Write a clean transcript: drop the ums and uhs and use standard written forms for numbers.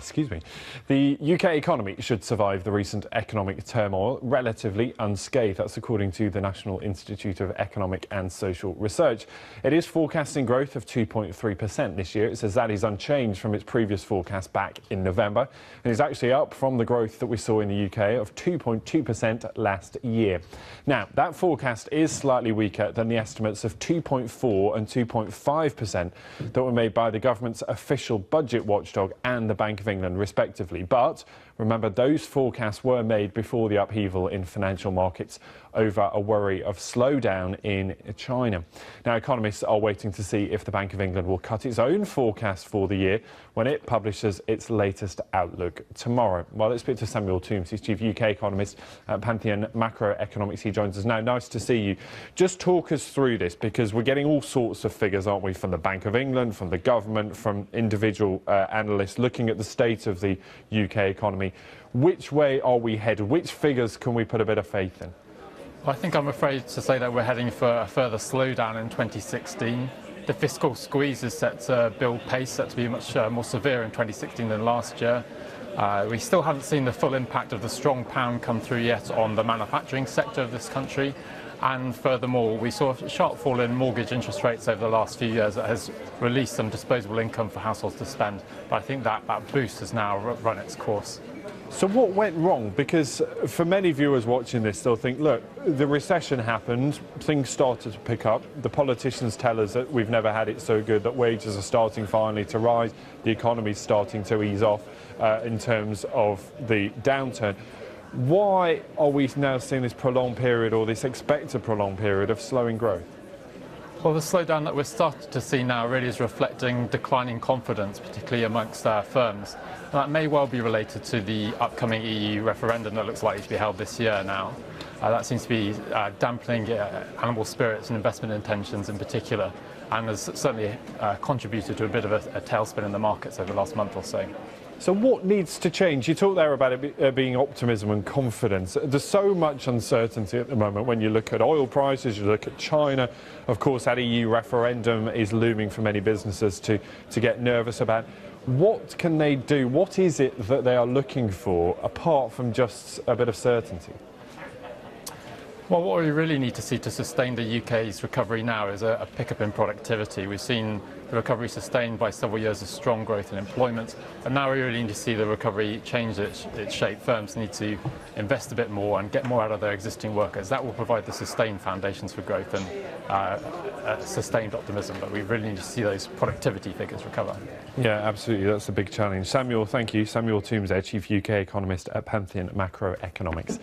Excuse me. The UK economy should survive the recent economic turmoil relatively unscathed. That's according to the National Institute of Economic and Social Research. It is forecasting growth of 2.3% this year. It says that is unchanged from its previous forecast back in November. And is actually up from the growth that we saw in the UK of 2.2% last year. Now, that forecast is slightly weaker than the estimates of 2.4 and 2.5% that were made by the government's official budget watchdog and the Bank of England, respectively. But remember, those forecasts were made before the upheaval in financial markets over a worry of slowdown in China. Now, economists are waiting to see if the Bank of England will cut its own forecast for the year when it publishes its latest outlook tomorrow. Well, let's speak to Samuel Toombs. He's Chief UK Economist at Pantheon Macroeconomics. He joins us now. Nice to see you. Just talk us through this, because we're getting all sorts of figures, aren't we, from the Bank of England, from the government, from individual analysts looking at the state of the UK economy. Which way are we headed? Which figures can we put a bit of faith in? I think I'm afraid to say that we're heading for a further slowdown in 2016. The fiscal squeeze is set to build pace, set to be much more severe in 2016 than last year. We still haven't seen the full impact of the strong pound come through yet on the manufacturing sector of this country. And furthermore, we saw a sharp fall in mortgage interest rates over the last few years that has released some disposable income for households to spend. But I think that boost has now run its course. So what went wrong? Because for many viewers watching this, they'll think, look, the recession happened, things started to pick up. The politicians tell us that we've never had it so good, that wages are starting finally to rise, the economy's starting to ease off in terms of the downturn. Why are we now seeing this prolonged period, or this expected prolonged period, of slowing growth? Well, the slowdown that we're starting to see now really is reflecting declining confidence, particularly amongst firms. And that may well be related to the upcoming EU referendum that looks likely to be held this year now. That seems to be dampening animal spirits and investment intentions in particular, and has certainly contributed to a bit of a tailspin in the markets over the last month or so. So what needs to change? You talk there about it being optimism and confidence. There's so much uncertainty at the moment when you look at oil prices, you look at China. Of course, that EU referendum is looming for many businesses to get nervous about. What can they do? What is it that they are looking for, apart from just a bit of certainty? Well, what we really need to see to sustain the UK's recovery now is a pickup in productivity. We've seen the recovery sustained by several years of strong growth in employment, and now we really need to see the recovery change its shape. Firms need to invest a bit more and get more out of their existing workers. That will provide the sustained foundations for growth and sustained optimism, but we really need to see those productivity figures recover. Yeah, absolutely. That's a big challenge. Samuel, thank you. Samuel Toombs, Chief UK Economist at Pantheon Macroeconomics.